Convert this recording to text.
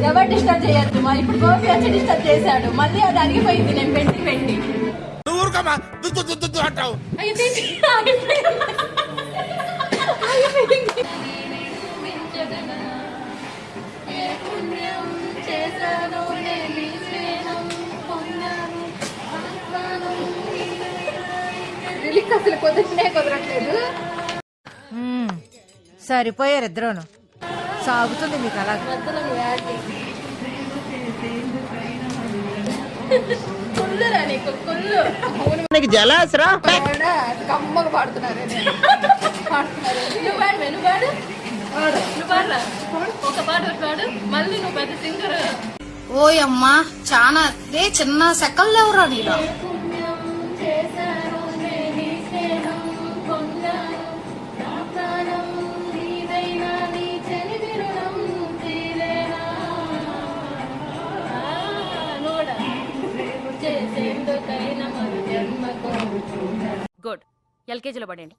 ఎవరు డిస్టర్బ్ చేయొద్దు మా ఇప్పుడు గోపి వచ్చి డిస్టర్బ్ చేశాడు మళ్ళీ అది అరిగిపోయింది నేను పెట్టి అంటావు అసలు కుదరట్లేదు. సరిపోయారు ఇద్దరును. సాగుతుంది మీకు అలా. నీకు జలాసరా కమ్మగా పాడుతున్నారు. ఒక పాట పాడు మళ్ళీ నువ్వు పెద్ద సింగర్. ఓయమ్మా చానా చిన్న సెకల్ ఎవరా నీలో. గుడ్. ఎల్కేజీలో పడండి.